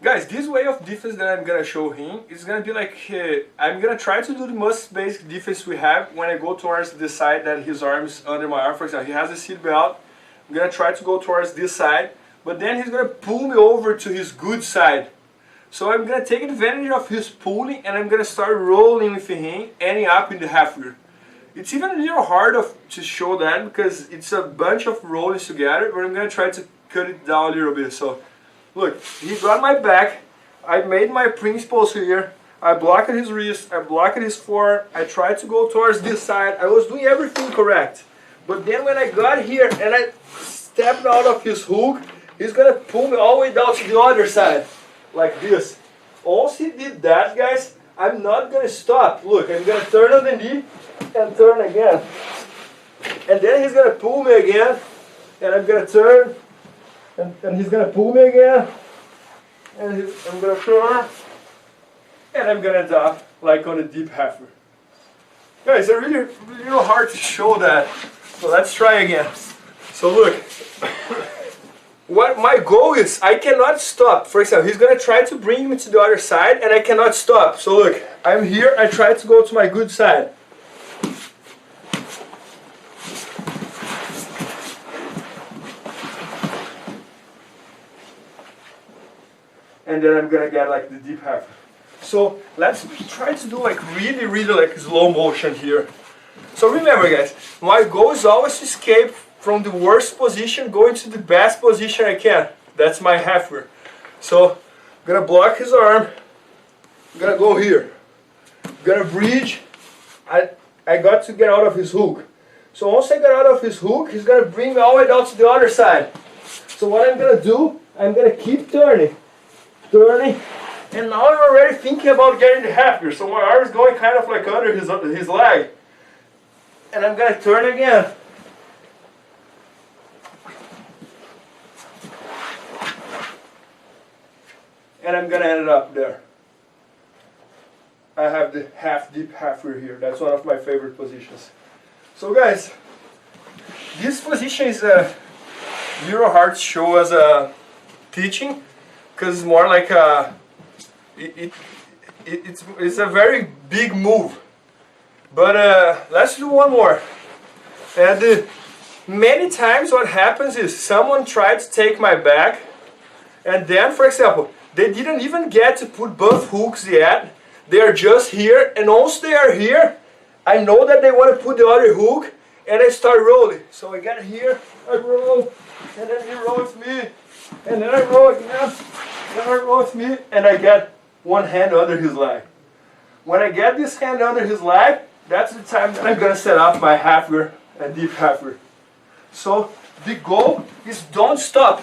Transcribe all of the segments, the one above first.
Guys, this way of defense that I'm gonna show him is gonna be like, I'm gonna try to do the most basic defense we have when I go towards the side that his arm is under my arm. For example, he has a seat belt. I'm gonna try to go towards this side, but then he's gonna pull me over to his good side. So I'm gonna take advantage of his pulling and I'm gonna start rolling with him, ending up in the half rear. It's even a little hard to show that because it's a bunch of rollings together, but I'm gonna try to cut it down a little bit. So look, he got my back, I made my principles here, I blocked his wrist, I blocked his forearm, I tried to go towards this side, I was doing everything correct. But then when I got here and I stepped out of his hook, he's gonna pull me all the way down to the other side, like this. Once he did that, guys, I'm not gonna stop. Look, I'm gonna turn on the knee and turn again. And then he's gonna pull me again, and I'm gonna turn, and he's gonna pull me again, and I'm gonna turn, and I'm gonna drop like on a deep half rear. Guys, it's really hard to show that. So let's try again. So look, what my goal is, I cannot stop. For example, he's gonna try to bring me to the other side, and I cannot stop. So look, I'm here, I try to go to my good side. And then I'm gonna get like the deep half. So let's try to do like really like slow motion here. So remember, guys, my goal is always to escape from the worst position, going to the best position I can. That's my half rear. So I'm gonna block his arm. I'm gonna go here. I'm gonna bridge. I got to get out of his hook. So once I get out of his hook, he's gonna bring me all the way down to the other side. So what I'm gonna do, I'm gonna keep turning, and now I'm already thinking about getting the half rear. So my arm is going kind of like under his leg, and I'm gonna turn again. And I'm gonna end it up there. I have the deep half rear here. That's one of my favorite positions. So guys, this position is a little hard to show as a teaching, because it's more like a it's a very big move. But let's do one more. And many times what happens is someone tried to take my back, and then, for example, they didn't even get to put both hooks yet. They are just here, and once they are here, I know that they want to put the other hook, and I start rolling. So I get here, I roll, and then he rolls me, and then I roll again, then I rolls me, and I get one hand under his leg. When I get this hand under his leg, that's the time that I'm going to set up my half rear and deep half rear. So the goal is don't stop.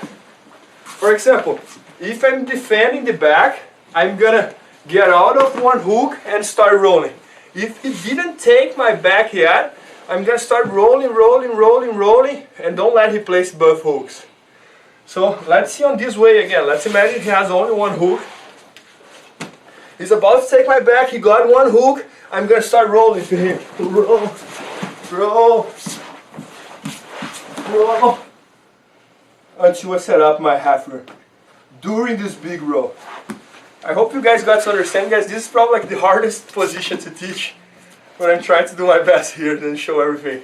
For example, if I'm defending the back, I'm going to get out of one hook and start rolling. If he didn't take my back yet, I'm going to start rolling, and don't let him place both hooks. So let's see on this way again. Let's imagine he has only one hook. He's about to take my back, he got one hook, I'm going to start rolling to him. Roll, until I set up my half rear during this big roll. I hope you guys got to understand, guys. This is probably like the hardest position to teach, but I'm trying to do my best here and show everything.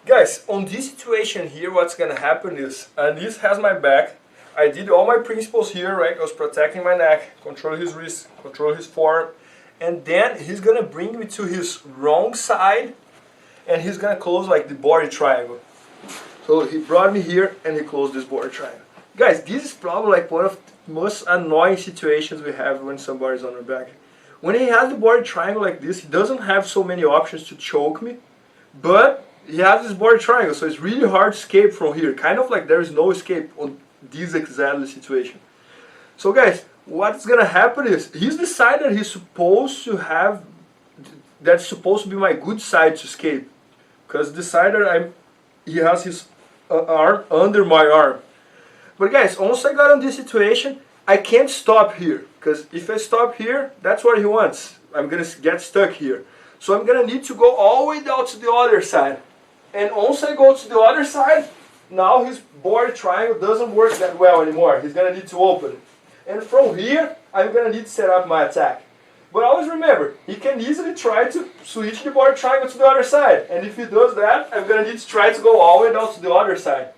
Guys, on this situation here, what's gonna happen is, this has my back. I did all my principles here, right? I was protecting my neck, control his wrist, control his forearm, and then he's gonna bring me to his wrong side, and he's gonna close like the body triangle. So he brought me here, and he closed this body triangle. Guys, this is probably like one of the most annoying situations we have when somebody's on our back. When he has the body triangle like this, he doesn't have so many options to choke me, but he has this body triangle, so it's really hard to escape from here. Kind of like there is no escape on this exact situation. So guys, what's gonna happen is, he's the side that he's supposed to have, that's supposed to be my good side to escape. Because the side that he has his arm under my arm. But guys, once I got on this situation, I can't stop here. Because if I stop here, that's what he wants. I'm gonna get stuck here. So I'm gonna need to go all the way down to the other side. And once I go to the other side, now his body triangle doesn't work that well anymore. He's gonna need to open it. And from here, I'm gonna need to set up my attack. But always remember, he can easily try to switch the body triangle to the other side. And if he does that, I'm gonna need to try to go all the way down to the other side.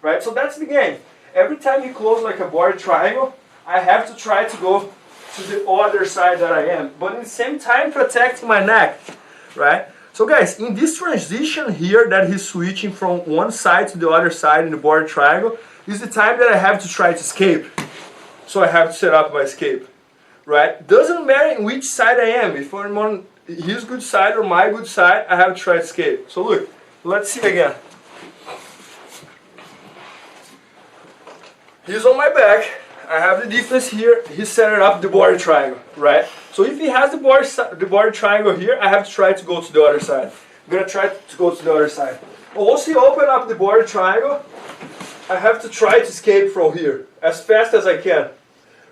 Right? So that's the game. Every time he closes like a body triangle, I have to try to go to the other side that I am. But at the same time, protecting my neck. Right? So guys, in this transition here that he's switching from one side to the other side in the body triangle, is the time that I have to try to escape. So I have to set up my escape. Right? Doesn't matter in which side I am. If I'm on his good side or my good side, I have to try to escape. So look, let's see again. He's on my back. I have the defense here. He's setting up the body triangle, right? So if he has the body triangle here, I have to try to go to the other side. I'm gonna try to go to the other side. Once he open up the body triangle, I have to try to escape from here as fast as I can,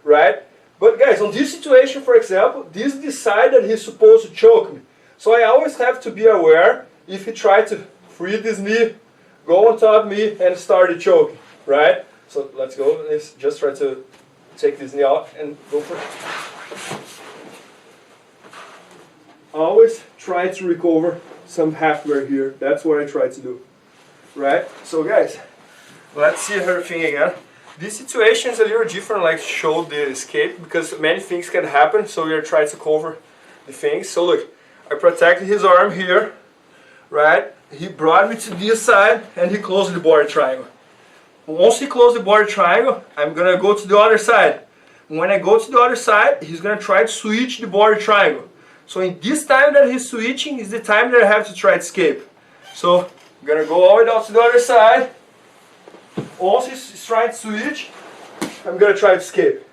right? But guys, on this situation, for example, this is the side that he's supposed to choke me. So I always have to be aware if he tries to free this knee, go on top of me, and start the choking, right? So let's go. Let's just try to take this knee out and go for it. Always try to recover some halfway here. That's what I try to do, right? So guys, let's see everything again. This situation is a little different, like show the escape, because many things can happen, so we are trying to cover the things. So look, I protected his arm here, right? He brought me to this side and he closed the body triangle. Once he closed the body triangle, I'm gonna go to the other side. When I go to the other side, he's gonna try to switch the body triangle. So in this time that he's switching is the time that I have to try to escape. So I'm gonna go all the way down to the other side. Once he's trying to switch, I'm gonna try to escape.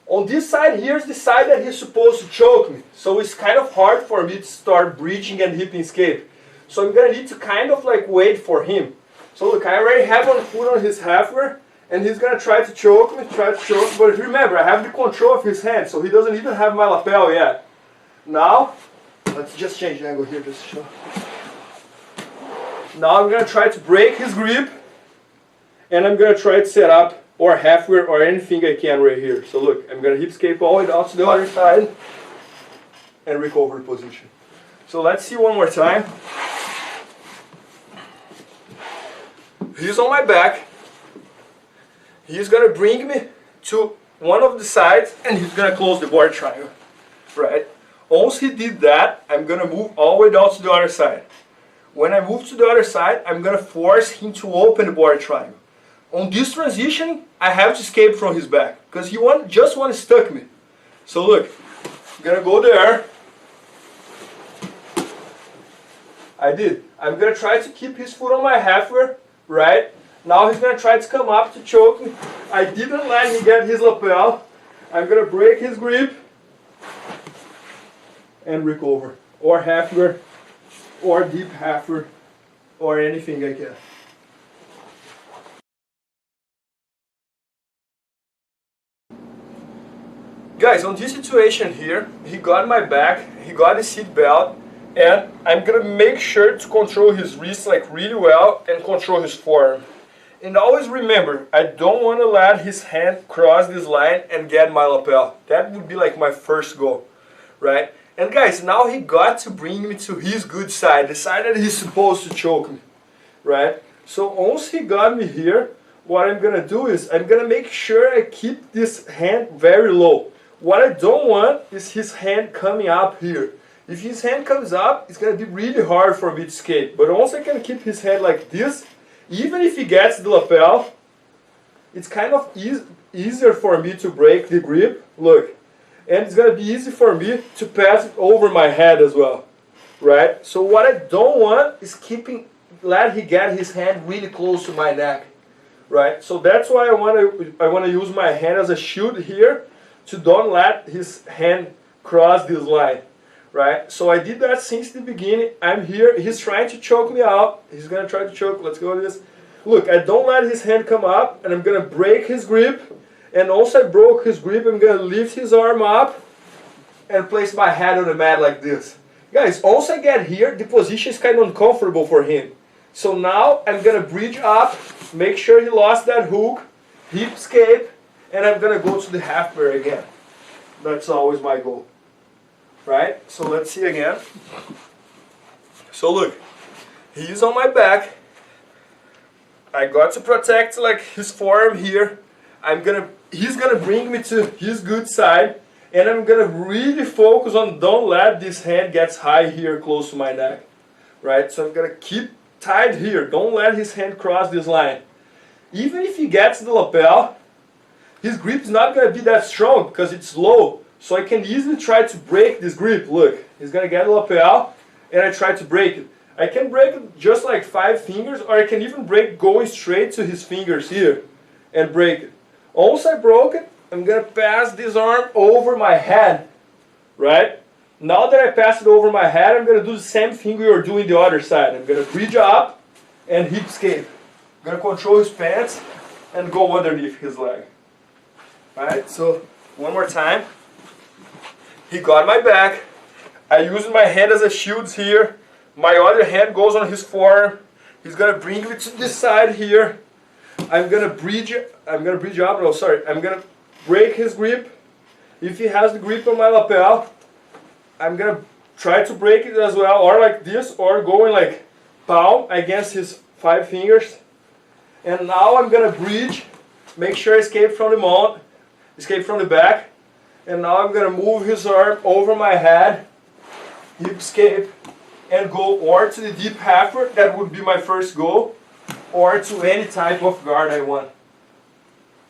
On this side, here's the side that he's supposed to choke me. So it's kind of hard for me to start breaching and hip escape. So I'm gonna need to kind of like wait for him. So look, I already have one foot on his halfway, and he's gonna try to choke me, but remember, I have the control of his hand, so he doesn't even have my lapel yet. Now, let's just change the angle here just to show. Now I'm gonna try to break his grip, and I'm gonna try to set up or halfway or anything I can right here. So look, I'm gonna hip escape all the way down to the other side and recover the position. So let's see one more time. He's on my back. He's gonna bring me to one of the sides and he's gonna close the body triangle, right? Once he did that, I'm gonna move all the way down to the other side. When I move to the other side, I'm gonna force him to open the body triangle. On this transition, I have to escape from his back because he just want to stuck me. So look, I'm gonna go there. I did. I'm gonna try to keep his foot on my halfway, right? Now he's gonna try to come up to choke me. I didn't let him get his lapel. I'm gonna break his grip and recover, or halfway, or deep halfway, or anything I can. Guys, on this situation here, he got my back, he got the seat belt, and I'm gonna make sure to control his wrist like really well and control his forearm. And always remember, I don't want to let his hand cross this line and get my lapel. That would be like my first goal, right? And guys, now he got to bring me to his good side, the side that he's supposed to choke me, right? So once he got me here, what I'm gonna do is I'm gonna make sure I keep this hand very low. What I don't want is his hand coming up here. If his hand comes up, it's going to be really hard for me to escape. But once I can keep his hand like this, even if he gets the lapel, it's kind of easier for me to break the grip. Look. And it's going to be easy for me to pass it over my head as well. Right? So what I don't want is let him get his hand really close to my neck. Right? So that's why I want to use my hand as a shield here to don't let his hand cross this line. Right? So I did that since the beginning. I'm here. He's trying to choke me out. He's going to try to choke. Let's go with this. Look, I don't let his hand come up, and I'm going to break his grip. And once I broke his grip, I'm going to lift his arm up and place my head on the mat like this. Guys, once I get here, the position is kind of uncomfortable for him. So now I'm gonna bridge up, make sure he lost that hook, hip escape, and I'm gonna go to the half bear again. That's always my goal, right? So let's see again. So look, he's on my back. I got to protect like his forearm here. He's gonna bring me to his good side, and I'm gonna really focus on don't let this hand gets high here close to my neck, right? So I'm gonna keep tight here. Don't let his hand cross this line. Even if he gets the lapel, his grip is not gonna be that strong because it's low. So I can easily try to break this grip. Look, he's gonna get the lapel, and I try to break it. I can break it just like 5 fingers, or I can even break going straight to his fingers here and break it. Once I broke it, I'm gonna pass this arm over my head, right? Now that I pass it over my head, I'm gonna do the same thing we were doing the other side. I'm gonna bridge up and hip escape. I'm gonna control his pants and go underneath his leg. Alright, so one more time. He got my back. I use my hand as a shield here. My other hand goes on his forearm. He's gonna bring me to this side here. I'm gonna break his grip. If he has the grip on my lapel, I'm gonna try to break it as well, or like this, or going like palm against his 5 fingers. And now I'm gonna bridge, make sure I escape from the mount, escape from the back. And now I'm gonna move his arm over my head, hip escape, and go or to the deep halfer, that would be my first goal, or to any type of guard I want.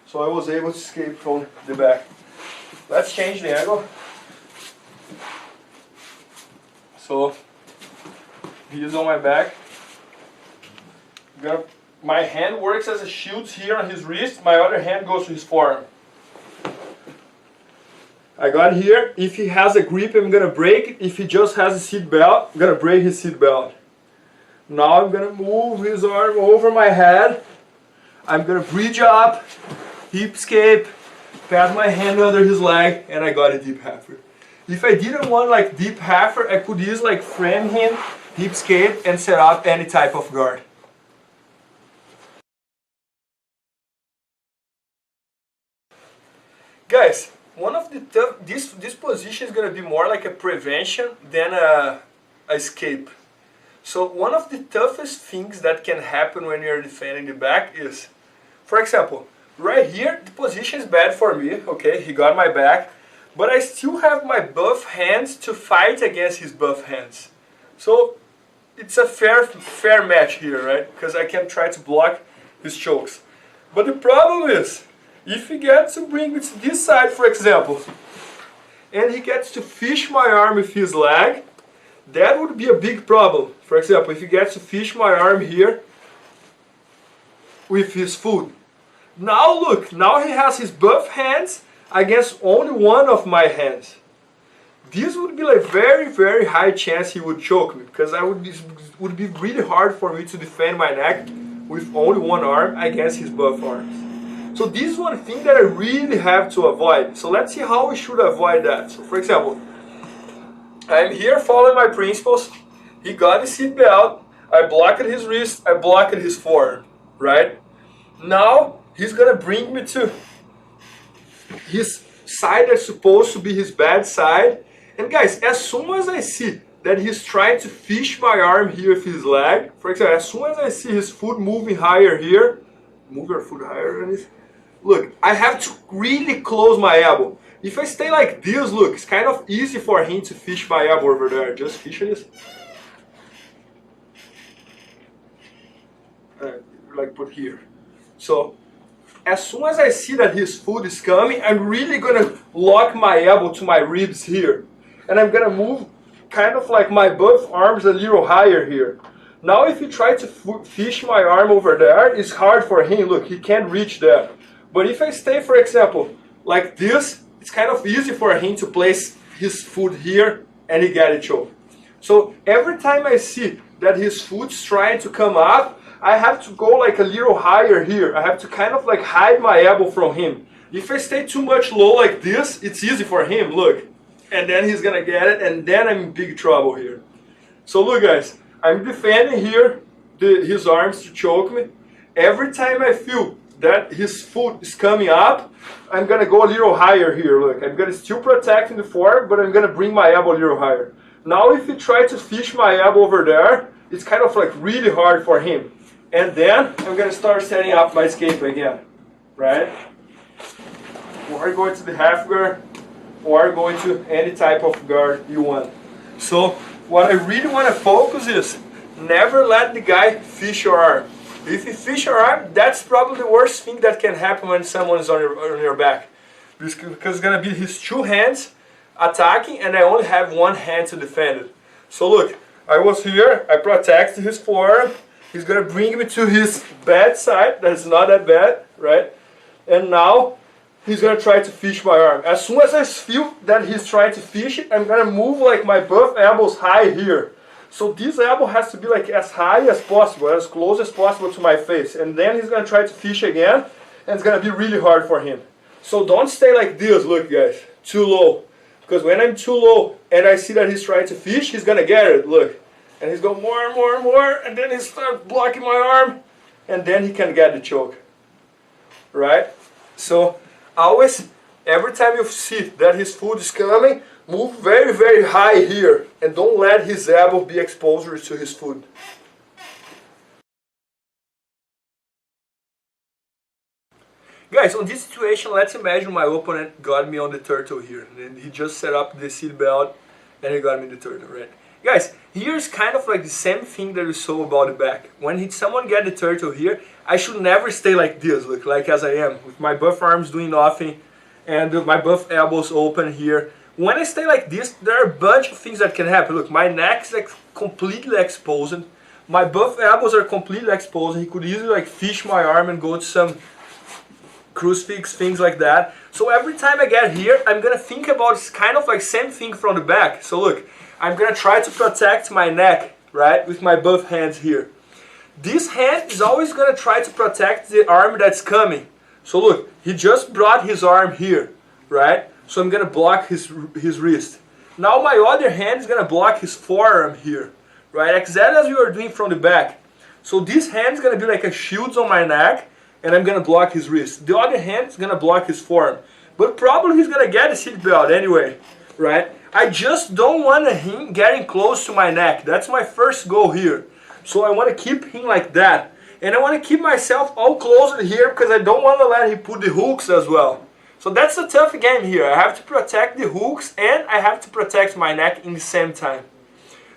So I was able to escape from the back. Let's change the angle. So he is on my back. My hand works as a shield here on his wrist. My other hand goes to his forearm. I got here. If he has a grip, I'm gonna break it. If he just has a seat belt, I'm gonna break his seat belt. Now I'm gonna move his arm over my head. I'm gonna bridge up, hip escape, pass my hand under his leg, and I got a deep halfer. If I didn't want like deep halfer, I could use like frame him, hip escape, and set up any type of guard. Guys, one of the this position is gonna be more like a prevention than a escape. So one of the toughest things that can happen when you're defending the back is, for example, right here the position is bad for me. Okay, he got my back, but I still have my buff hands to fight against his buff hands. So it's a fair match here, right? Because I can try to block his chokes. But the problem is, if he gets to bring me to this side, for example, and he gets to fish my arm with his leg, that would be a big problem. For example, if he gets to fish my arm here with his foot. Now look, now he has his buff hands against only one of my hands. This would be like very high chance he would choke me, because would be really hard for me to defend my neck with only one arm against his buff arms. So this is one thing that I really have to avoid. So let's see how we should avoid that. So for example, I'm here following my principles. He got the seat belt. I blocked his wrist. I blocked his forearm. Right? Now he's gonna bring me to his side that's supposed to be his bad side. And guys, as soon as I see that he's trying to fish my arm here with his leg, for example, as soon as I see his foot moving higher here, move your foot higher than this. Look, I have to really close my elbow. If I stay like this, look, it's kind of easy for him to fish my elbow over there. Just fishing this. Like put here. So, as soon as I see that his foot is coming, I'm really gonna lock my elbow to my ribs here. And I'm gonna move kind of like my both arms a little higher here. Now if he tries to fish my arm over there, it's hard for him. Look, he can't reach there. But if I stay, for example, like this, it's kind of easy for him to place his foot here and he get it choked. So every time I see that his foot's trying to come up, I have to go like a little higher here. I have to kind of like hide my elbow from him. If I stay too much low like this, it's easy for him, look. And then he's gonna get it, and then I'm in big trouble here. So look guys, I'm defending here his arms to choke me. Every time I feel that his foot is coming up, I'm gonna go a little higher here. Look, I'm gonna still protect in the forearm, but I'm gonna bring my elbow a little higher. Now if he tries to fish my elbow over there, it's kind of like really hard for him. And then I'm gonna start setting up my escape again, right? Or going to the half guard, or going to any type of guard you want. So what I really want to focus is never let the guy fish your arm. If you fish your arm, that's probably the worst thing that can happen when someone is on your back. Because it's going to be his two hands attacking and I only have one hand to defend it. So look, I was here, I protected his forearm. He's going to bring me to his bad side, that's not that bad, right? And now he's going to try to fish my arm. As soon as I feel that he's trying to fish it, I'm going to move like my both elbows high here. So this elbow has to be like as high as possible, as close as possible to my face. And then he's going to try to fish again, and it's going to be really hard for him. So don't stay like this, look guys, too low. Because when I'm too low and I see that he's trying to fish, he's going to get it, look. And he's going more and more and more, and then he starts blocking my arm, and then he can get the choke. Right? So always, every time you see that his foot is coming, move very, very high here. And don't let his elbow be exposed to his foot. Guys, on this situation, let's imagine my opponent got me on the turtle here. And he just set up the seat belt and he got me the turtle, right? Guys, here's kind of like the same thing that we saw about the back. When someone get the turtle here, I should never stay like this, look, like as I am, with my both arms doing nothing and my both elbows open here. When I stay like this, there are a bunch of things that can happen. Look, my neck is like completely exposed. My both elbows are completely exposed. He could easily like fish my arm and go to some crucifix, things like that. So every time I get here, I'm gonna think about it's kind of like same thing from the back. So look, I'm gonna try to protect my neck, right, with my both hands here. This hand is always gonna try to protect the arm that's coming. So look, he just brought his arm here, right? So I'm gonna block his wrist. Now my other hand is gonna block his forearm here, right? Exactly as we were doing from the back. So this hand is gonna be like a shield on my neck, and I'm gonna block his wrist. The other hand is gonna block his forearm. But probably he's gonna get the seat belt anyway, right? I just don't want him getting close to my neck. That's my first goal here. So I want to keep him like that. And I want to keep myself all closed here because I don't want to let him put the hooks as well. So that's a tough game here. I have to protect the hooks and I have to protect my neck in the same time.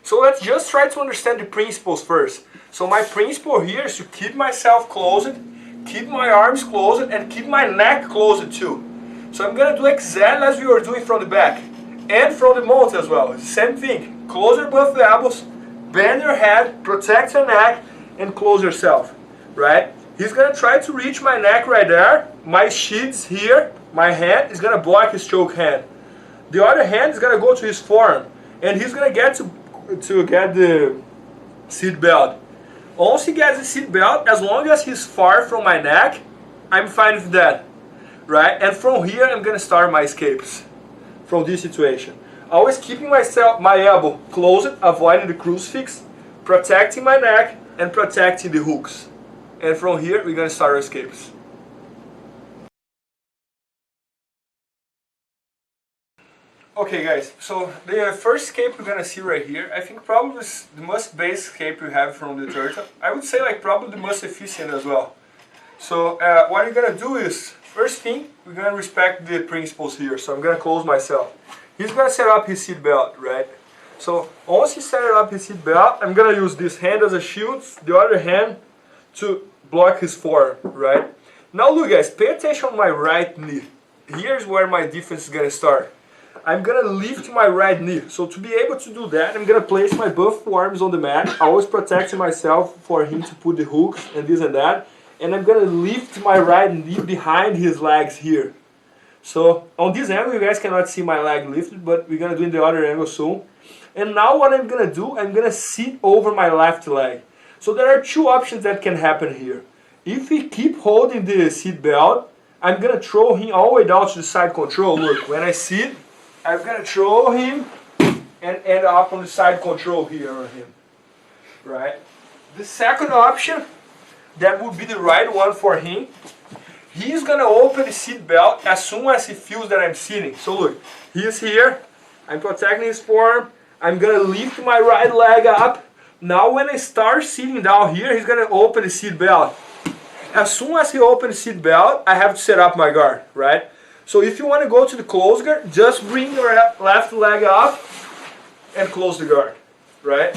So let's just try to understand the principles first. So my principle here is to keep myself closed, keep my arms closed, and keep my neck closed too. So I'm going to do exactly as we were doing from the back. And from the mount as well. Same thing. Close your both elbows, bend your head, protect your neck, and close yourself. Right? He's going to try to reach my neck right there. My sheath's here. My hand is going to block his choke hand. The other hand is going to go to his forearm. And he's going to get to get the seat belt. Once he gets the seat belt, as long as he's far from my neck, I'm fine with that. Right? And from here, I'm going to start my escapes. From this situation. Always keeping my elbow closed, avoiding the crucifix, protecting my neck, and protecting the hooks. And from here, we're going to start our escapes. Okay guys, so the first escape we're going to see right here, I think probably is the most basic escape we have from the turtle. I would say like probably the most efficient as well. So what you're going to do is, first thing, we're going to respect the principles here. So I'm going to close myself. He's going to set up his seat belt, right? So once he set up his seat belt, I'm going to use this hand as a shield, the other hand to block his forearm, right? Now look guys, pay attention on my right knee. Here's where my defense is going to start. I'm going to lift my right knee. So to be able to do that, I'm going to place my both forearms on the mat, always protecting myself for him to put the hooks and this and that. And I'm going to lift my right knee behind his legs here. So on this angle you guys cannot see my leg lifted, but we're going to do in the other angle soon. And now what I'm going to do, I'm going to sit over my left leg. So there are two options that can happen here. If we keep holding the seat belt, I'm going to throw him all the way down to the side control. Look, when I sit, I'm going to throw him and end up on the side control here on him. Right? The second option, that would be the right one for him. He's gonna open the seat belt as soon as he feels that I'm sitting. So look, he's here, I'm protecting his forearm, I'm gonna lift my right leg up. Now when I start sitting down here, he's gonna open the seat belt. As soon as he opens the seat belt, I have to set up my guard, right? So if you want to go to the close guard, just bring your left leg up and close the guard, right?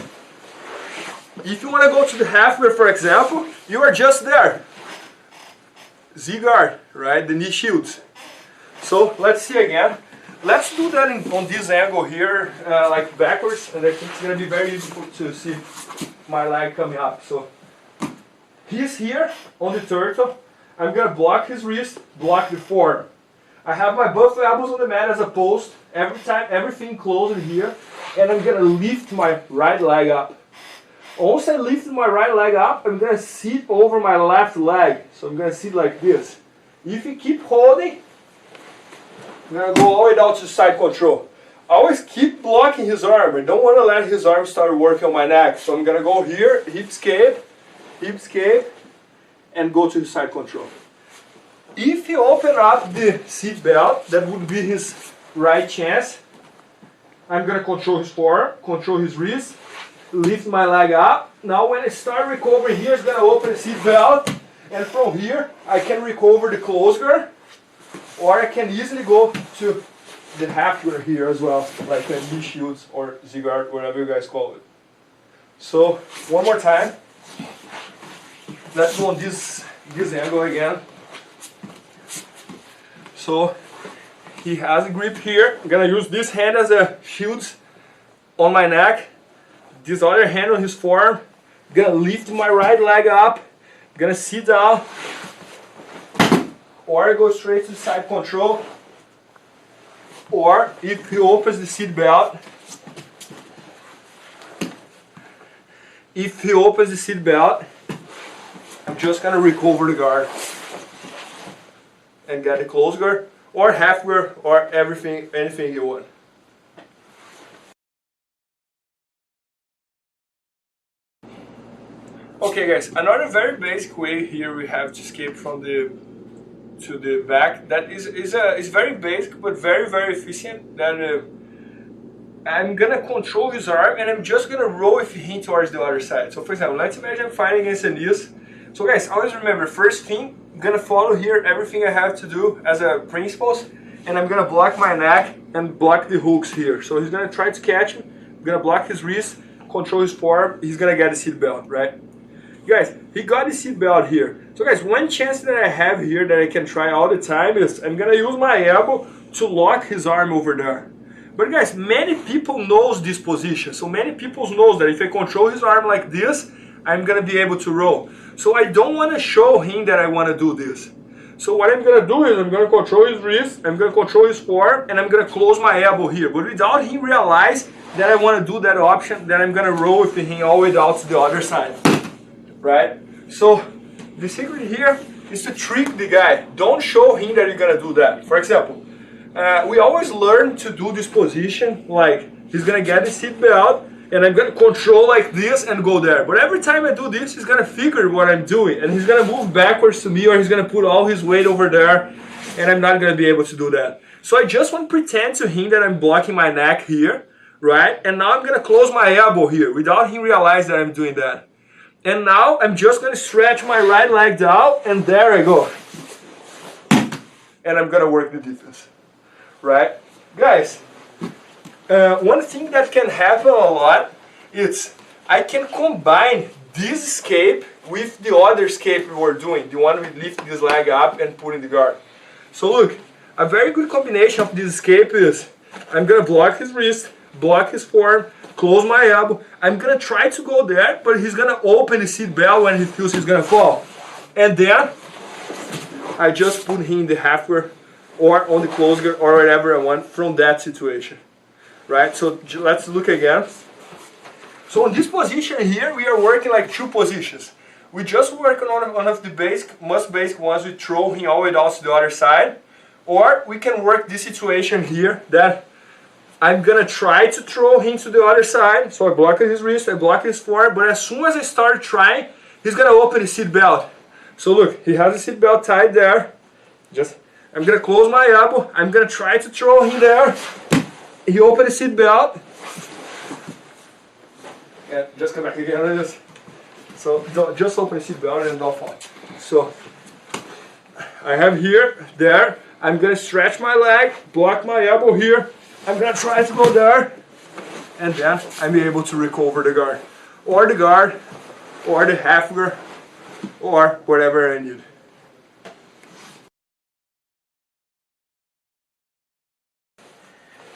If you want to go to the half guard, for example, you are just there. Z guard, right? The knee shields. So let's see again. Let's do that on this angle here, like backwards, and I think it's going to be very useful to see my leg coming up. So he's here on the turtle. I'm going to block his wrist, block the forearm. I have my both elbows on the mat as a post, every time, everything closed here, and I'm going to lift my right leg up. Once I lift my right leg up, I'm going to sit over my left leg. So I'm going to sit like this. If you keep holding, I'm going to go all the way down to side control. Always keep blocking his arm. I don't want to let his arm start working on my neck. So I'm going to go here, hip escape, and go to side control. If you open up the seat belt, that would be his right chance. I'm going to control his forearm, control his wrist, lift my leg up. Now when I start recovering here, it's going to open the seat belt. And from here, I can recover the close guard. Or I can easily go to the half guard here as well, like a knee shields or Z guard, whatever you guys call it. So one more time. Let's go on this angle again. So he has a grip here. I'm gonna use this hand as a shield on my neck. This other hand on his forearm. I'm gonna lift my right leg up. I'm gonna sit down. Or I go straight to side control. Or if he opens the seat belt, I'm just gonna recover the guard and get the close guard or half guard or anything you want. Okay guys, another very basic way here we have to escape from the back that is very basic but very efficient. That I'm gonna control his arm and I'm just gonna roll with him towards the other side. So for example, let's imagine I'm fighting against the knees. So guys, always remember, first thing, I'm gonna follow here everything I have to do as a principles, and I'm gonna block my neck and block the hooks here. So he's gonna try to catch me. I'm gonna block his wrist, control his forearm. He's gonna get the seat belt, right? Guys, he got the seat belt here. So guys, one chance that I have here that I can try all the time is I'm gonna use my elbow to lock his arm over there. But guys, many people knows this position. So many people knows that if I control his arm like this, I'm gonna be able to roll. So I don't wanna show him that I wanna do this. So what I'm gonna do is I'm gonna control his wrist, I'm gonna control his forearm, and I'm gonna close my elbow here. But without him realize that I wanna do that option, then I'm gonna roll with him all the way down to the other side. Right? So the secret here is to trick the guy. Don't show him that you're gonna do that. For example, we always learn to do this position like he's gonna get the seat belt and I'm gonna control like this and go there. But every time I do this, he's gonna figure what I'm doing and he's gonna move backwards to me, or he's gonna put all his weight over there and I'm not gonna be able to do that. So I just want to pretend to him that I'm blocking my neck here, right? And now I'm gonna close my elbow here without him realize that I'm doing that. And now I'm just going to stretch my right leg down, and there I go. And I'm going to work the defense. Right? Guys, one thing that can happen a lot is I can combine this escape with the other escape we were doing. The one with lifting this leg up and putting the guard. So look, a very good combination of this escape is I'm going to block his wrist, block his forearm, close my elbow. I'm gonna try to go there, but he's gonna open the seat belt when he feels he's gonna fall. And then I just put him in the half guard or on the close guard or whatever I want from that situation. Right? So let's look again. So in this position here, we are working like two positions. We just work on one of the most basic ones. We throw him all the way down to the other side. Or we can work this situation here that I'm gonna try to throw him to the other side. So I block his wrist, I block his forearm, but as soon as I start trying, he's gonna open his seat belt. So look, he has the seat belt tied there. I'm gonna close my elbow, I'm gonna try to throw him there. He opened the seat belt. And just come back again. So just open the seat belt and don't fall. So I have here, there. I'm gonna stretch my leg, block my elbow here. I'm gonna try to go there, and then I'm able to recover the guard, or the half guard, or whatever I need.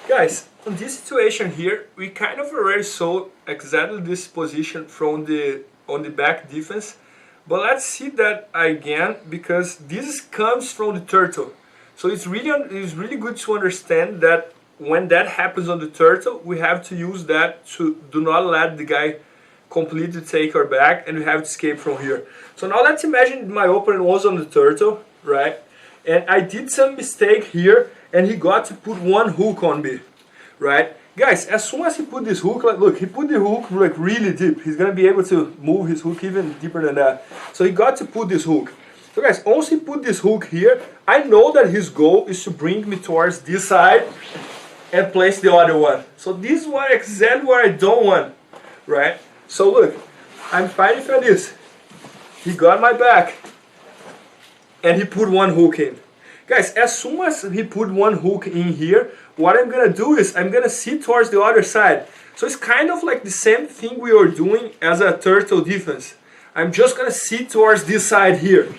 Guys, in this situation here, we kind of already saw exactly this position from on the back defense, but let's see that again, because this comes from the turtle. So it's really good to understand that when that happens on the turtle, we have to use that to do not let the guy completely take our back, and we have to escape from here. So now let's imagine my opponent was on the turtle, right? And I did some mistake here, and he got to put one hook on me, right? Guys, as soon as he put this hook, like, look, he put the hook like really deep. He's gonna be able to move his hook even deeper than that. So he got to put this hook. So guys, once he put this hook here, I know that his goal is to bring me towards this side and place the other one. So this is what exactly what I don't want, right? So look, I'm fighting for this. He got my back, and he put one hook in. Guys, as soon as he put one hook in here, what I'm gonna do is I'm gonna sit towards the other side. So it's kind of like the same thing we were doing as a turtle defense. I'm just gonna sit towards this side here,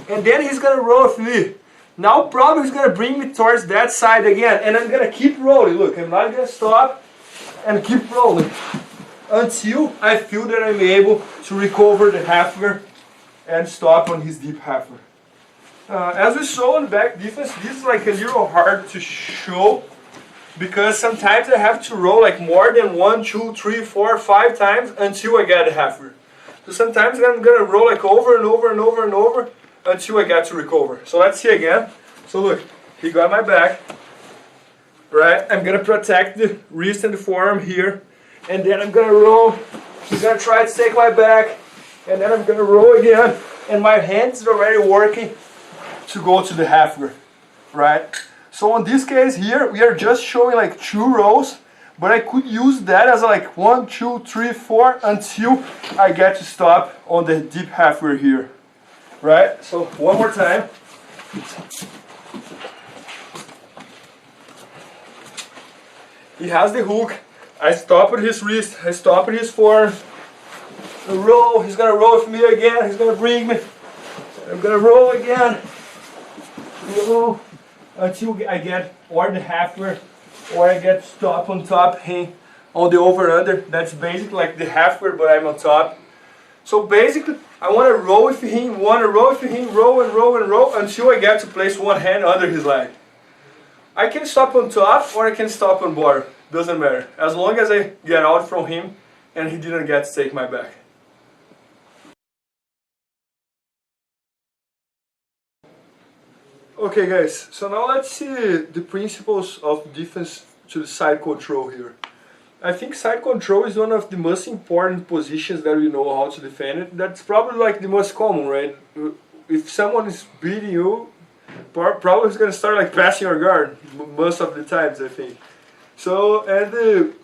and then he's gonna roll with me. Now probably he's gonna bring me towards that side again, and I'm gonna keep rolling. Look, I'm not gonna stop and keep rolling until I feel that I'm able to recover the half guard and stop on his deep half guard. As we saw in back defense, this is like a little hard to show because sometimes I have to roll like more than 1, 2, 3, 4, 5 times until I get the half guard. So sometimes I'm gonna roll like over and over and over and over until I get to recover. So let's see again. So look, he got my back, right? I'm gonna protect the wrist and the forearm here, and then I'm gonna roll. He's gonna try to take my back, and then I'm gonna roll again, and my hands are already working to go to the half guard, right? So in this case here, we are just showing like 2 rows, but I could use that as like 1, 2, 3, 4 until I get to stop on the deep half guard here. Right, so one more time. He has the hook. I stop at his wrist. I stop at his forearm. I roll. He's gonna roll with me again. He's gonna bring me. I'm gonna roll again. Roll until I get or the half guard, or I get stop on top him on the over under. That's basically like the half guard, but I'm on top. So basically, I want to roll with him, roll and roll and roll until I get to place one hand under his leg. I can stop on top or I can stop on bottom, doesn't matter. As long as I get out from him and he didn't get to take my back. Okay guys, so now let's see the principles of defense to the side control here. I think side control is one of the most important positions that we know how to defend it. That's probably like the most common, right? If someone is beating you, probably is going to start like passing your guard most of the times, I think. So,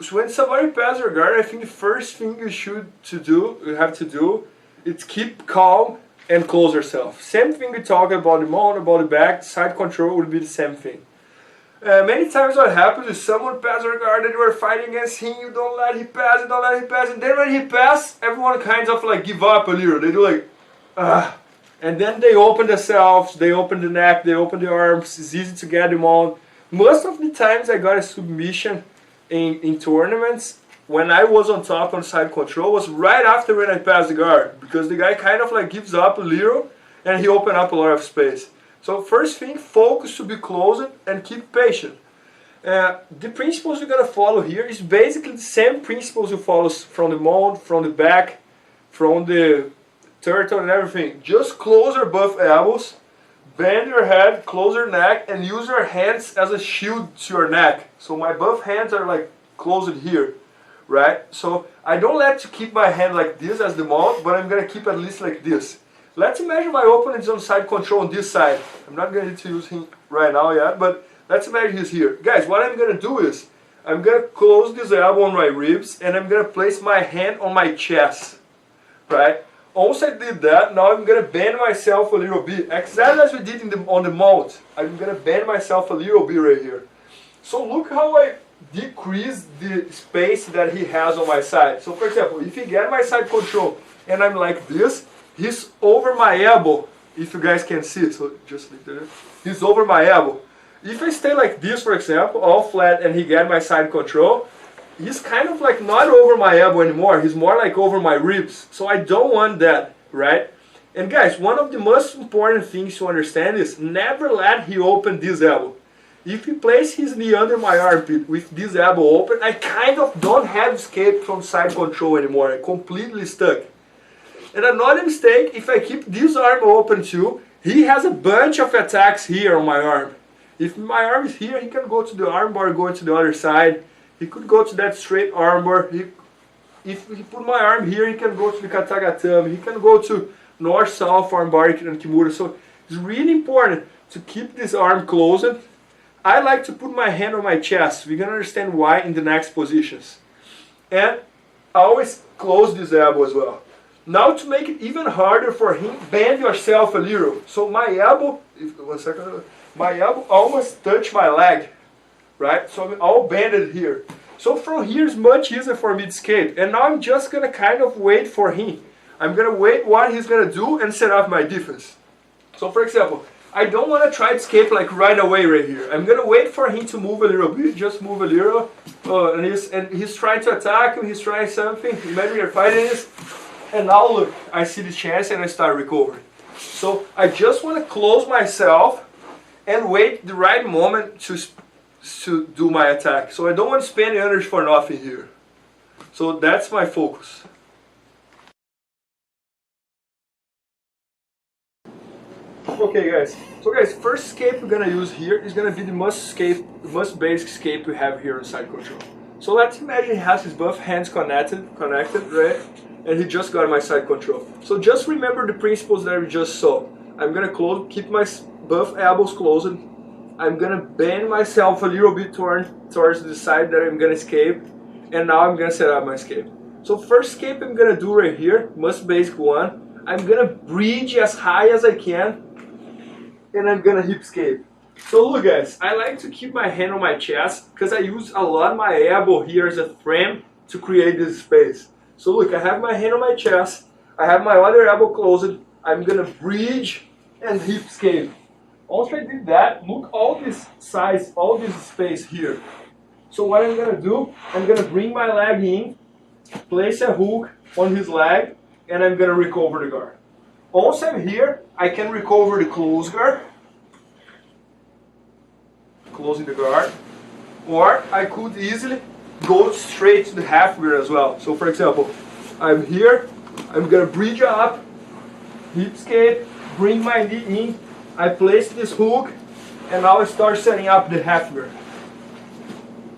so when somebody passes your guard, I think the first thing you have to do, is keep calm and close yourself. Same thing we talk about the mount, about the back, side control would be the same thing. Many times what happens is someone passes your guard and you are fighting against him, you don't let him pass, and then when he passes, everyone kind of like give up a little. They do like, and then they open themselves, they open the neck, they open the arms, it's easy to get them on. Most of the times I got a submission in tournaments when I was on top on side control was right after when I passed the guard, because the guy kind of like gives up a little and he opened up a lot of space. So first thing, focus to be closed and keep patient. The principles you're going to follow here is basically the same principles you follow from the mount, from the back, from the turtle and everything. Just close your buff elbows, bend your head, close your neck, and use your hands as a shield to your neck. So my both hands are like closed here, right? So I don't like to keep my hand like this as the mount, but I'm gonna keep at least like this. Let's imagine my opponent is on side control on this side. I'm not going to use him right now yet, but let's imagine he's here. Guys, what I'm going to do is, I'm going to close this elbow on my ribs, and I'm going to place my hand on my chest, right? Once I did that, now I'm going to bend myself a little bit, exactly as we did on the mount. I'm going to bend myself a little bit right here. So look how I decrease the space that he has on my side. So for example, if he get my side control, and I'm like this, he's over my elbow, if you guys can see it, so just like that. He's over my elbow. If I stay like this, for example, all flat, and he get my side control, he's kind of like not over my elbow anymore, he's more like over my ribs. So I don't want that, right? And guys, one of the most important things to understand is never let him open this elbow. If he places his knee under my armpit with this elbow open, I kind of don't have escape from side control anymore, I'm completely stuck. And another mistake, if I keep this arm open too, he has a bunch of attacks here on my arm. If my arm is here, he can go to the armbar, go to the other side. He could go to that straight armbar. If he put my arm here, he can go to the katagatame. He can go to north-south armbar and kimura. So it's really important to keep this arm closed. I like to put my hand on my chest. We're going to understand why in the next positions. And I always close this elbow as well. Now to make it even harder for him, bend yourself a little. So my elbow, my elbow almost touch my leg, right? So I'm all bended here. So from here it's much easier for me to escape. And now I'm just gonna kind of wait for him. I'm gonna wait what he's gonna do and set up my defense. So for example, I don't want to try to escape like right away right here. I'm gonna wait for him to move a little bit, just move a little. And he's trying to attack him, he's trying something. Imagine you're fighting this. And now look, I see the chance and I start recovering. So I just want to close myself and wait the right moment to do my attack. So I don't want to spend energy for nothing here. So that's my focus. Okay guys, so guys, first escape we're going to use here is going to be the most basic escape we have here on side control. So let's imagine he has his both hands connected, right? And he just got my side control. So just remember the principles that we just saw. I'm gonna keep my both elbows closed. I'm gonna bend myself a little bit towards the side that I'm gonna escape. And now I'm gonna set up my escape. So first escape I'm gonna do right here, most basic one. I'm gonna bridge as high as I can. And I'm gonna hip escape. So look guys, I like to keep my hand on my chest because I use a lot my elbow here as a frame to create this space. So look, I have my hand on my chest, I have my other elbow closed, I'm gonna bridge and hip escape. Once I did that, look all this size, all this space here. So what I'm gonna do, I'm gonna bring my leg in, place a hook on his leg, and I'm gonna recover the guard. Once I'm here, I can recover the close guard, closing the guard, or I could easily go straight to the half guard as well. So for example, I'm here, I'm gonna bridge up, hip escape, bring my knee in, I place this hook, and now I start setting up the half guard.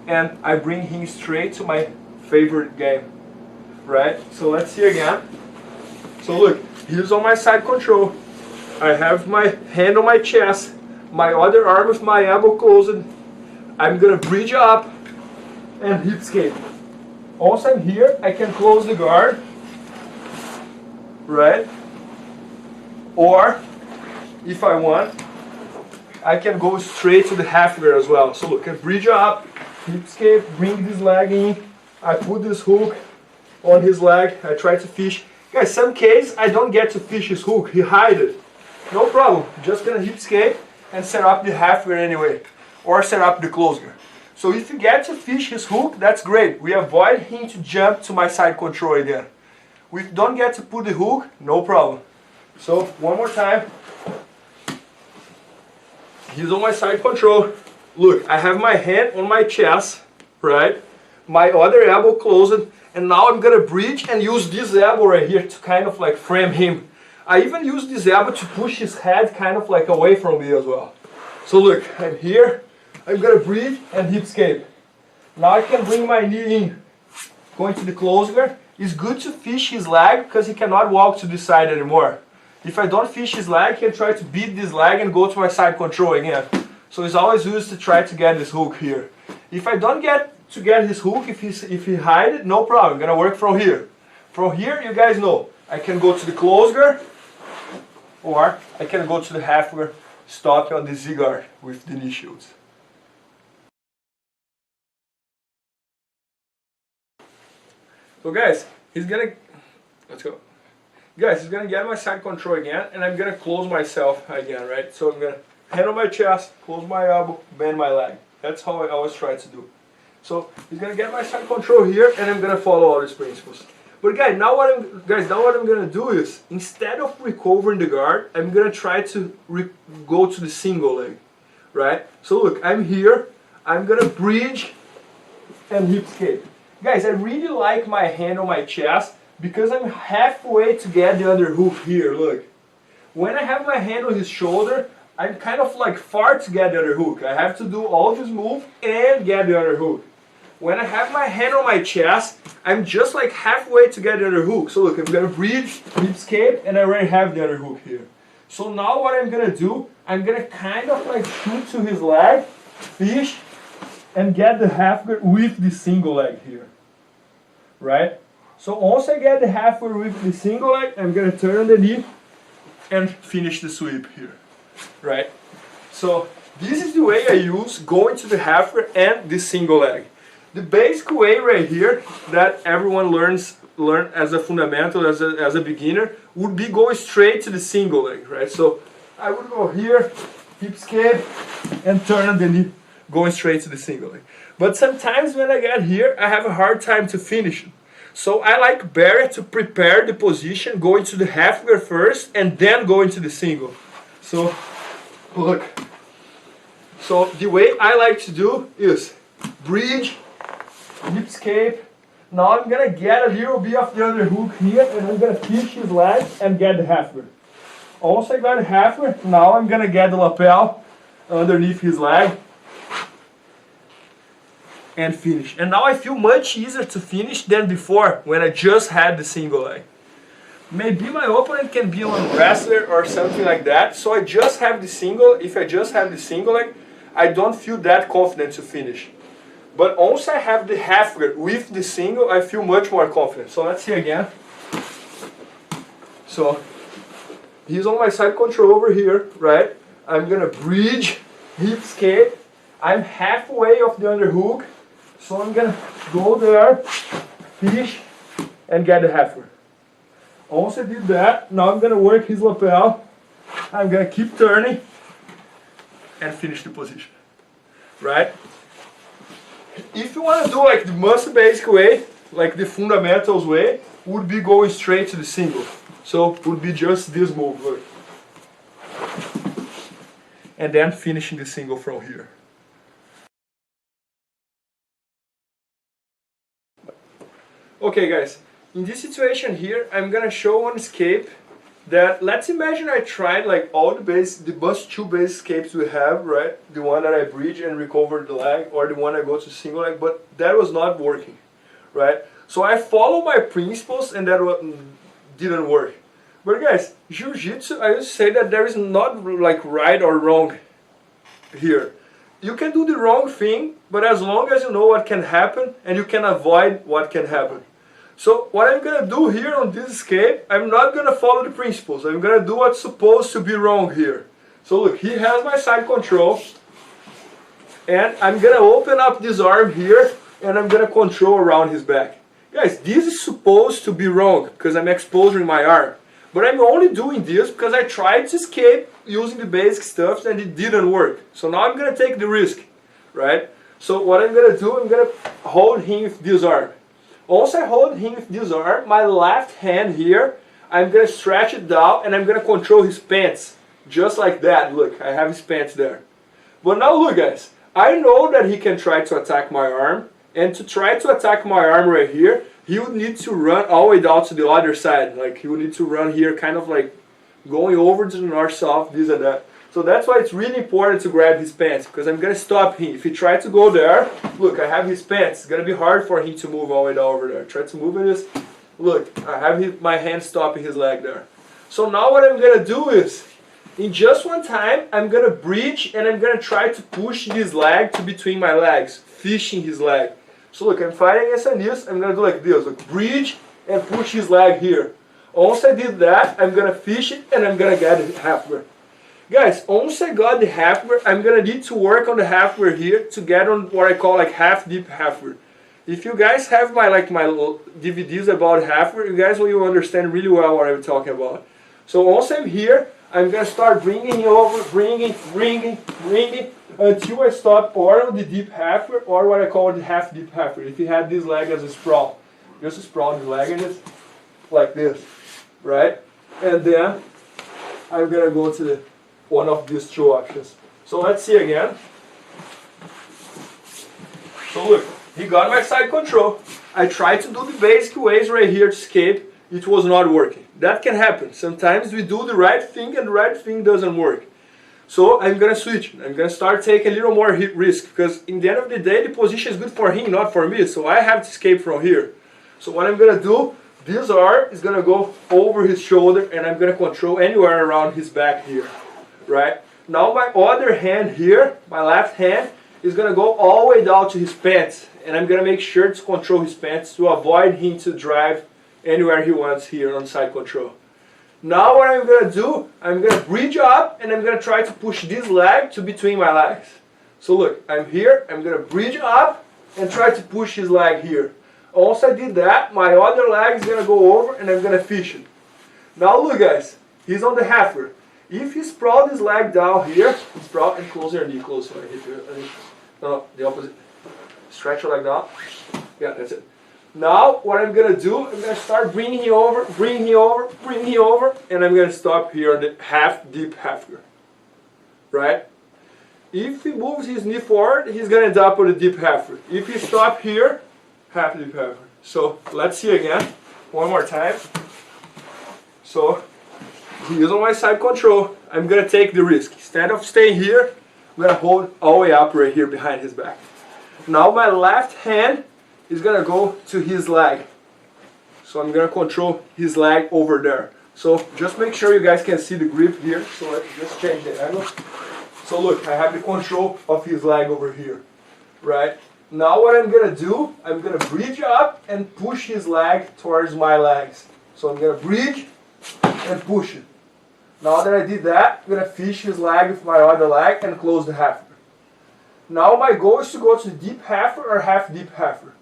And I bring him straight to my favorite game, right? So let's see again. So look, he's on my side control. I have my hand on my chest, my other arm with my elbow closed. I'm gonna bridge up and hip escape. Once I'm here, I can close the guard, right? Or, if I want, I can go straight to the half guard as well. So look, I bridge up, hip escape, bring this leg in, I put this hook on his leg, I try to fish. Guys, some case I don't get to fish his hook, he hide it. No problem, just gonna hip escape and set up the half guard anyway, or set up the close guard. So if you get to fish his hook, that's great. We avoid him to jump to my side control again. We don't get to put the hook, no problem. So one more time. He's on my side control. Look, I have my hand on my chest, right? My other elbow closed, and now I'm gonna bridge and use this elbow right here to kind of like frame him. I even use this elbow to push his head kind of like away from me as well. So look, I'm here, I'm gonna bridge and hip escape. Now I can bring my knee in, going to the closer. It's good to fish his leg because he cannot walk to this side anymore. If I don't fish his leg, he can try to beat this leg and go to my side control again. So it's always used to try to get this hook here. If I don't get his hook, if he hide it, no problem. I'm gonna work from here. From here, you guys know, I can go to the closer, or I can go to the halfway, stopping on the Z-guard with the knee shields. So guys, let's go. Guys, he's gonna get my side control again, and I'm gonna close myself again, right? So I'm gonna hand on my chest, close my elbow, bend my leg. That's how I always try to do. So he's gonna get my side control here, and I'm gonna follow all these principles. But guys, now what I'm gonna do is, instead of recovering the guard, I'm gonna try to go to the single leg, right? So look, I'm here, I'm gonna bridge and hip escape. Guys, I really like my hand on my chest because I'm halfway to get the underhook here, look. When I have my hand on his shoulder, I'm kind of like far to get the underhook. I have to do all this move and get the underhook. When I have my hand on my chest, I'm just like halfway to get the underhook. So look, I'm gonna bridge, hip escape, and I already have the underhook here. So now what I'm gonna do, I'm gonna kind of like shoot to his leg, fish, and get the half guard with the single leg here. Right? So once I get the half guard with the single leg, I'm gonna turn underneath and finish the sweep here. Right? So this is the way I use going to the half guard and the single leg. The basic way right here that everyone learn as a fundamental, as a beginner, would be going straight to the single leg, right? So I would go here, hip escape, and turn underneath, going straight to the single leg. But sometimes when I get here, I have a hard time to finish it. So I like better to prepare the position, going to the half guard first, and then going to the single. So look. So the way I like to do is bridge, hip escape. Now I'm gonna get a little bit of the underhook here, and I'm gonna fish his leg and get the half guard. Once I got the half guard, now I'm gonna get the lapel underneath his leg and finish. And now I feel much easier to finish than before when I just had the single leg. Maybe my opponent can be a wrestler or something like that, so I just have the single. If I just have the single leg, I don't feel that confident to finish. But once I have the half guard with the single, I feel much more confident. So let's see again. So he's on my side control over here, right? I'm gonna bridge, hip escape. I'm halfway of the underhook, so I'm gonna go there, fish, and get the half guard. Once I did that, now I'm gonna work his lapel. I'm gonna keep turning and finish the position, right? If you want to do like the most basic way, like the fundamentals way, would be going straight to the single. So would be just this move, look. And then finishing the single from here. Okay guys, in this situation here, I'm gonna show on escape that, let's imagine I tried like all the bus two base escapes we have, right? The one that I bridge and recover the leg, or the one I go to single leg, but that was not working, right? So I follow my principles and that didn't work. But guys, jiu-jitsu, I used to say that there is not like right or wrong here. You can do the wrong thing, but as long as you know what can happen and you can avoid what can happen. So what I'm going to do here on this escape, I'm not going to follow the principles. I'm going to do what's supposed to be wrong here. So look, he has my side control. And I'm going to open up this arm here, and I'm going to control around his back. Guys, this is supposed to be wrong, because I'm exposing my arm. But I'm only doing this because I tried to escape using the basic stuff and it didn't work. So now I'm going to take the risk, right? So what I'm going to do, I'm going to hold him with this arm. Once I hold him with this arm, my left hand here, I'm going to stretch it down and I'm going to control his pants. Just like that, look, I have his pants there. But now look guys, I know that he can try to attack my arm. And to try to attack my arm right here, he would need to run all the way down to the other side. Like he would need to run here kind of like going over to the north-south, this and that. So that's why it's really important to grab his pants, because I'm going to stop him. If he tries to go there, look, I have his pants. It's going to be hard for him to move all the way over there. Try to move this. Look, I have my hand stopping his leg there. So now what I'm going to do is, in just one time, I'm going to bridge and I'm going to try to push this leg to between my legs, fishing his leg. So look, I'm fighting against this. I'm going to do like this, look, bridge and push his leg here. Once I did that, I'm going to fish it and I'm going to get it halfway. Guys, once I got the halfway, I'm going to need to work on the halfway here to get on what I call like half deep halfway. If you guys have my DVDs about halfway, you guys will understand really well what I'm talking about. So once I'm here, I'm going to start bringing it over, bringing, until I stop or on the deep halfway or what I call the half deep halfway. If you had this leg as a sprawl, just sprawl the leg and just like this, right? And then I'm going to go to one of these two options. So let's see again. So look, he got my side control. I tried to do the basic ways right here to escape. It was not working. That can happen. Sometimes we do the right thing and the right thing doesn't work. So I'm going to switch. I'm going to start taking a little more risk, because in the end of the day, the position is good for him, not for me. So I have to escape from here. So what I'm going to do, this arm is going to go over his shoulder and I'm going to control anywhere around his back here. Right? Now my other hand here, my left hand, is going to go all the way down to his pants. And I'm going to make sure to control his pants to avoid him to drive anywhere he wants here on side control. Now what I'm going to do, I'm going to bridge up and I'm going to try to push this leg to between my legs. So look, I'm here, I'm going to bridge up and try to push his leg here. Once I did that, my other leg is going to go over and I'm going to fish it. Now look guys, he's on the halfway. If he sprawled his leg down here, sprawl and close your knee, close your hip. No, the opposite. Stretch your leg down. Yeah, that's it. Now, what I'm going to do, I'm going to start bringing him over, and I'm going to stop here on the half deep halfway. Right? If he moves his knee forward, he's going to end up on the deep halfway. If he stops here, half deep halfway. So, let's see again. One more time. So, he is on my side control. I'm going to take the risk. Instead of staying here, I'm going to hold all the way up right here behind his back. Now my left hand is going to go to his leg. So I'm going to control his leg over there. So just make sure you guys can see the grip here. So let's just change the angle. So look, I have the control of his leg over here. Right? Now what I'm going to do, I'm going to bridge up and push his leg towards my legs. So I'm going to bridge and push it. Now that I did that, I'm going to fish his leg with my other leg and close the halfway. Now my goal is to go to the deep halfway or half deep halfway.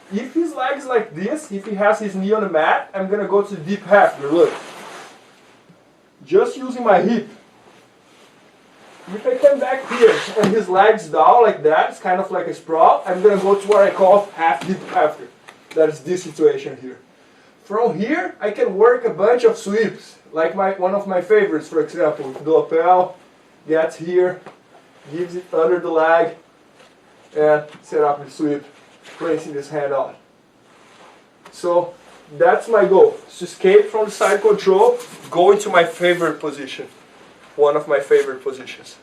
If his leg is like this, if he has his knee on the mat, I'm going to go to the deep halfway. Look. Just using my hip. If I come back here and his leg's down like that, it's kind of like a sprawl, I'm going to go to what I call half deep halfway. That is this situation here. From here, I can work a bunch of sweeps. Like one of my favorites, for example, the lapel gets here, gives it under the leg, and set up the sweep, placing this hand on. So that's my goal, to escape from the side control, go into my favorite position, one of my favorite positions.